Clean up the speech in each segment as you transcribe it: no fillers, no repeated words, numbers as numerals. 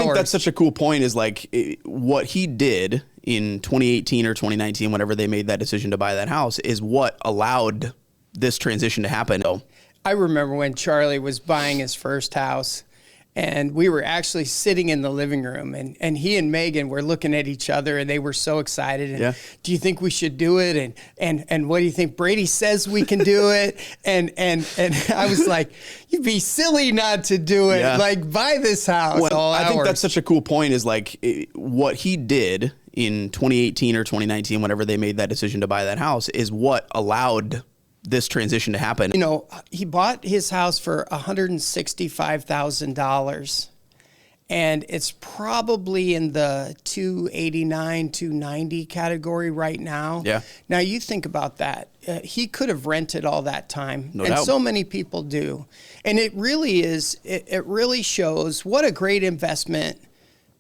think that's such a cool point is like what he did in 2018 or 2019, whenever they made that decision to buy that house, is what allowed this transition to happen. I remember when Charlie was buying his first house, and we were actually sitting in the living room, and he and Megan were looking at each other, and they were so excited. And yeah. Do you think we should do it? And what do you think? Brady says we can do it. And I was like, you'd be silly not to do it. Yeah. Like, buy this house. Well, I think that's such a cool point is like what he did in 2018 or 2019, whenever they made that decision to buy that house, is what allowed this transition to happen. You know, he bought his house for $165,000, and it's probably in the 289, 290 category right now. Yeah. Now you think about that. He could have rented all that time, No and doubt. so many people do. And it really is. It really shows what a great investment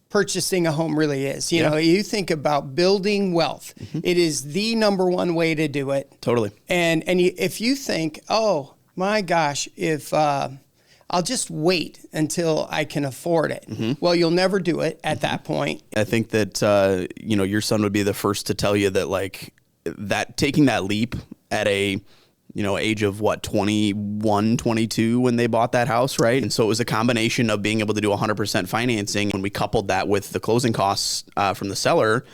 purchasing a home really is. You know, you think about building wealth. It is the number one way to do it. Totally. And if you think, oh my gosh, if I'll just wait until I can afford it. Well, you'll never do it at that point. I think that, you know, your son would be the first to tell you that like that taking that leap at a, you know, age of what, 21, 22 when they bought that house, right? And so it was a combination of being able to do 100% financing. When we coupled that with the closing costs from the seller,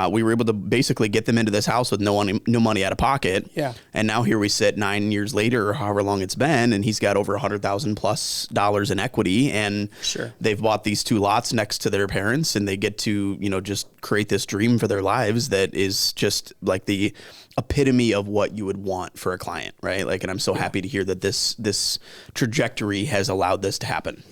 we were able to basically get them into this house with no money out of pocket. Yeah. And now here we sit 9 years later, or however long it's been, and he's got over $100,000+ in equity. And Sure. they've bought these 2 lots next to their parents, and they get to, you know, just create this dream for their lives that is just like the epitome of what you would want for a client, right? Like, and I'm so happy to hear that this trajectory has allowed this to happen.